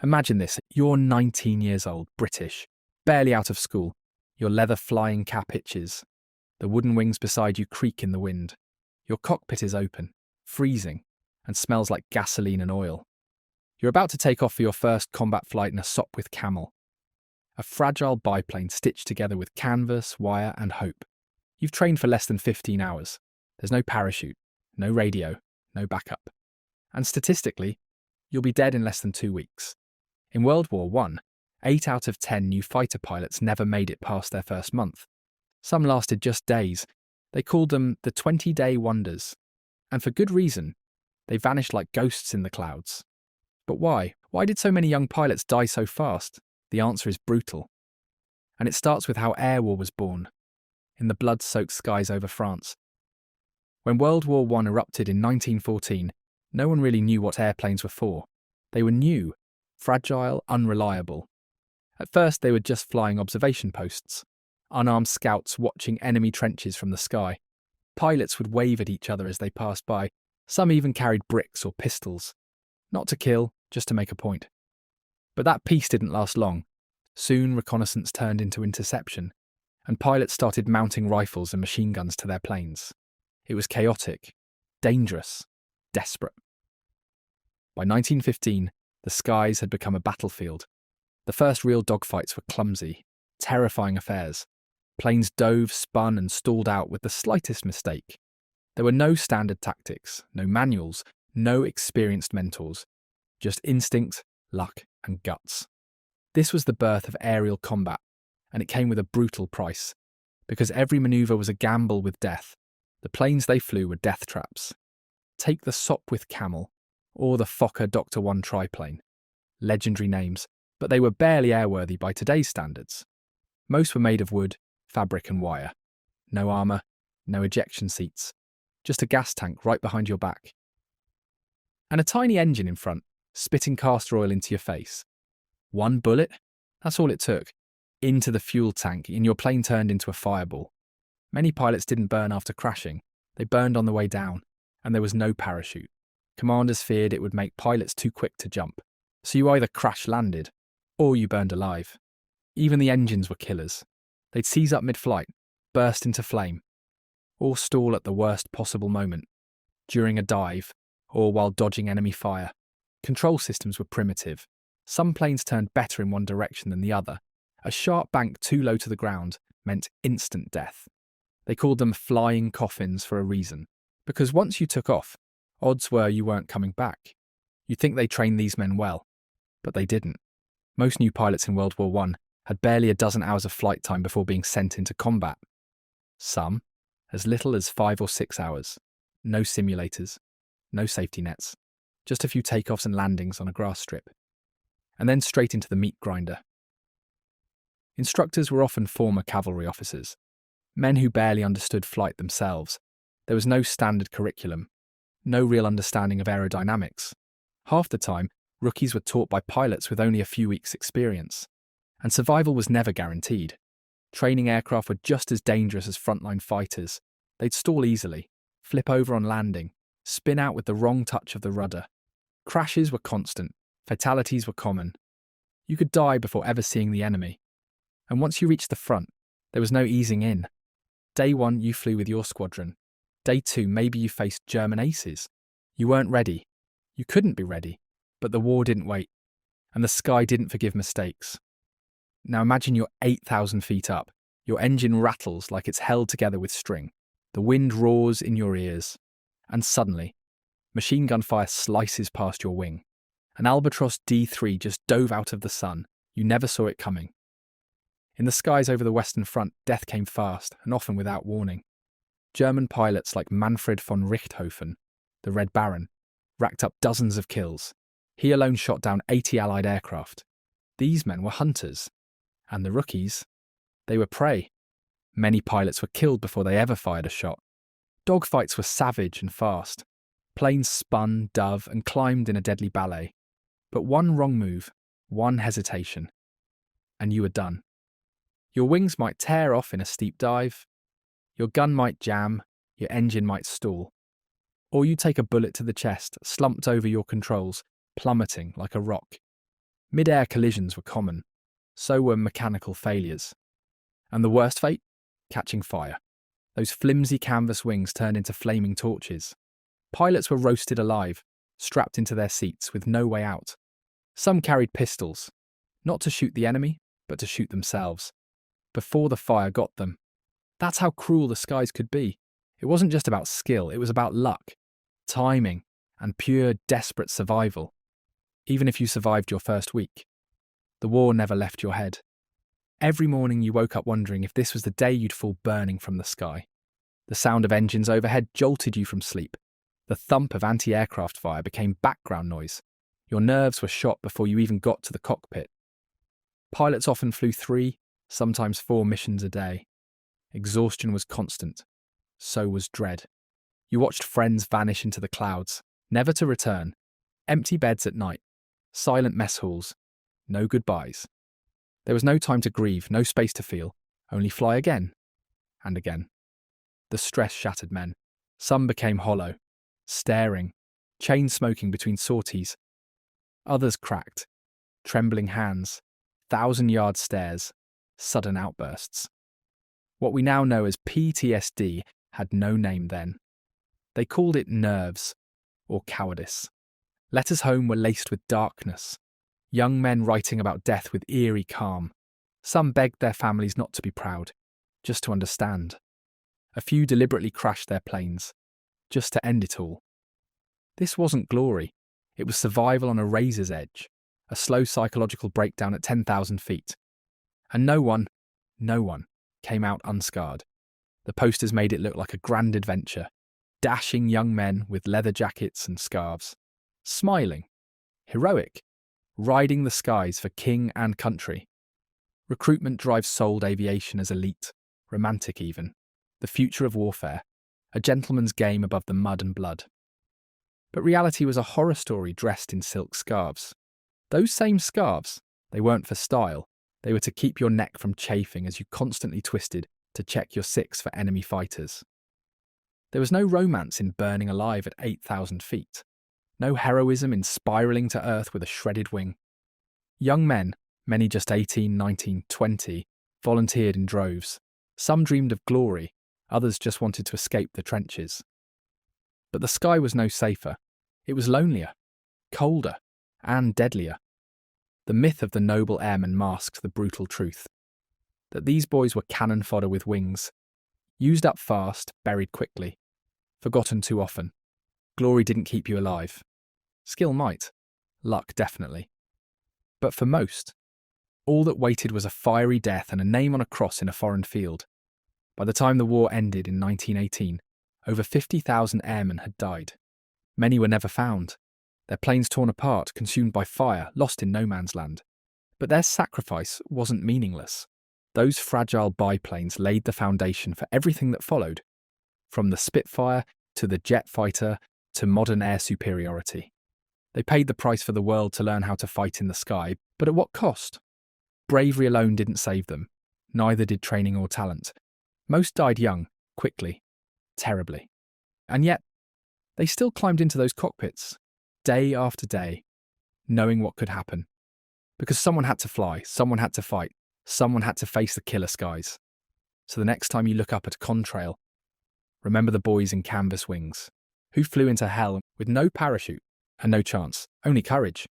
Imagine this, you're 19 years old, British, barely out of school. Your leather flying cap itches. The wooden wings beside you creak in the wind. Your cockpit is open, freezing, and smells like gasoline and oil. You're about to take off for your first combat flight in a Sopwith Camel, a fragile biplane stitched together with canvas, wire, and hope. You've trained for less than 15 hours. There's no parachute, no radio, no backup. And statistically, you'll be dead in less than 2 weeks. In World War I, 8 out of 10 new fighter pilots never made it past their first month. Some lasted just days. They called them the 20-day wonders. And for good reason. They vanished like ghosts in the clouds. But why? Why did so many young pilots die so fast? The answer is brutal. And it starts with how air war was born, in the blood-soaked skies over France. When World War I erupted in 1914, no one really knew what airplanes were for. They were new, fragile, unreliable. At first, they were just flying observation posts, unarmed scouts watching enemy trenches from the sky. Pilots would wave at each other as they passed by. Some even carried bricks or pistols. Not to kill, just to make a point. But that peace didn't last long. Soon, reconnaissance turned into interception, and pilots started mounting rifles and machine guns to their planes. It was chaotic, dangerous, desperate. By 1915, the skies had become a battlefield. The first real dogfights were clumsy, terrifying affairs. Planes dove, spun, and stalled out with the slightest mistake. There were no standard tactics, no manuals, no experienced mentors, just instinct, luck, and guts. This was the birth of aerial combat, and it came with a brutal price, because every manoeuvre was a gamble with death. The planes they flew were death traps. Take the Sopwith Camel, or the Fokker Dr.I triplane. Legendary names, but they were barely airworthy by today's standards. Most were made of wood, fabric and wire. No armour, no ejection seats, just a gas tank right behind your back. And a tiny engine in front, spitting castor oil into your face. One bullet? That's all it took. Into the fuel tank, and your plane turned into a fireball. Many pilots didn't burn after crashing. They burned on the way down, and there was no parachute. Commanders feared it would make pilots too quick to jump. So you either crash-landed, or you burned alive. Even the engines were killers. They'd seize up mid-flight, burst into flame, or stall at the worst possible moment, during a dive, or while dodging enemy fire. Control systems were primitive. Some planes turned better in one direction than the other. A sharp bank too low to the ground meant instant death. They called them flying coffins for a reason, because once you took off, odds were you weren't coming back. You'd think they trained these men well, but they didn't. Most new pilots in World War I had barely a dozen hours of flight time before being sent into combat. Some, as little as 5 or 6 hours. No simulators, no safety nets, just a few takeoffs and landings on a grass strip. And then straight into the meat grinder. Instructors were often former cavalry officers, men who barely understood flight themselves. There was no standard curriculum, no real understanding of aerodynamics. Half the time, rookies were taught by pilots with only a few weeks' experience. And survival was never guaranteed. Training aircraft were just as dangerous as frontline fighters. They'd stall easily, flip over on landing, spin out with the wrong touch of the rudder. Crashes were constant, fatalities were common. You could die before ever seeing the enemy. And once you reached the front, there was no easing in. Day 1, you flew with your squadron. Day 2, maybe you faced German aces. You weren't ready. You couldn't be ready. But the war didn't wait. And the sky didn't forgive mistakes. Now imagine you're 8,000 feet up. Your engine rattles like it's held together with string. The wind roars in your ears. And suddenly, machine gun fire slices past your wing. An Albatros D3 just dove out of the sun. You never saw it coming. In the skies over the Western Front, death came fast and often without warning. German pilots like Manfred von Richthofen, the Red Baron, racked up dozens of kills. He alone shot down 80 Allied aircraft. These men were hunters. And the rookies, they were prey. Many pilots were killed before they ever fired a shot. Dogfights were savage and fast. Planes spun, dove, and climbed in a deadly ballet. But one wrong move, one hesitation, and you were done. Your wings might tear off in a steep dive. Your gun might jam, your engine might stall. Or you take a bullet to the chest, slumped over your controls, plummeting like a rock. Mid-air collisions were common. So were mechanical failures. And the worst fate? Catching fire. Those flimsy canvas wings turned into flaming torches. Pilots were roasted alive, strapped into their seats with no way out. Some carried pistols, not to shoot the enemy, but to shoot themselves, before the fire got them. That's how cruel the skies could be. It wasn't just about skill, it was about luck, timing, and pure desperate survival. Even if you survived your first week, the war never left your head. Every morning you woke up wondering if this was the day you'd fall burning from the sky. The sound of engines overhead jolted you from sleep. The thump of anti-aircraft fire became background noise. Your nerves were shot before you even got to the cockpit. Pilots often flew 3, sometimes 4 missions a day. Exhaustion was constant. So was dread. You watched friends vanish into the clouds, never to return. Empty beds at night. Silent mess halls. No goodbyes. There was no time to grieve, no space to feel. Only fly again. And again. The stress shattered men. Some became hollow, staring, chain smoking between sorties. Others cracked, trembling hands, 1,000-yard stares, sudden outbursts. What we now know as PTSD had no name then. They called it nerves, or cowardice. Letters home were laced with darkness. Young men writing about death with eerie calm. Some begged their families not to be proud, just to understand. A few deliberately crashed their planes, just to end it all. This wasn't glory. It was survival on a razor's edge, a slow psychological breakdown at 10,000 feet. And no one came out unscarred. The posters made it look like a grand adventure. Dashing young men with leather jackets and scarves. Smiling. Heroic. Riding the skies for king and country. Recruitment drives sold aviation as elite, romantic even. The future of warfare. A gentleman's game above the mud and blood. But reality was a horror story dressed in silk scarves. Those same scarves, they weren't for style. They were to keep your neck from chafing as you constantly twisted to check your 6 for enemy fighters. There was no romance in burning alive at 8,000 feet. No heroism in spiralling to earth with a shredded wing. Young men, many just 18, 19, 20, volunteered in droves. Some dreamed of glory, others just wanted to escape the trenches. But the sky was no safer. It was lonelier, colder, and deadlier. The myth of the noble airman masks the brutal truth. That these boys were cannon fodder with wings. Used up fast, buried quickly. Forgotten too often. Glory didn't keep you alive. Skill might. Luck definitely. But for most, all that waited was a fiery death and a name on a cross in a foreign field. By the time the war ended in 1918, over 50,000 airmen had died. Many were never found. Their planes torn apart, consumed by fire, lost in no man's land. But their sacrifice wasn't meaningless. Those fragile biplanes laid the foundation for everything that followed, from the Spitfire to the jet fighter to modern air superiority. They paid the price for the world to learn how to fight in the sky, but at what cost? Bravery alone didn't save them. Neither did training or talent. Most died young, quickly, terribly. And yet, they still climbed into those cockpits, day after day, knowing what could happen. Because someone had to fly, someone had to fight, someone had to face the killer skies. So the next time you look up at a contrail, remember the boys in canvas wings, who flew into hell with no parachute and no chance, only courage.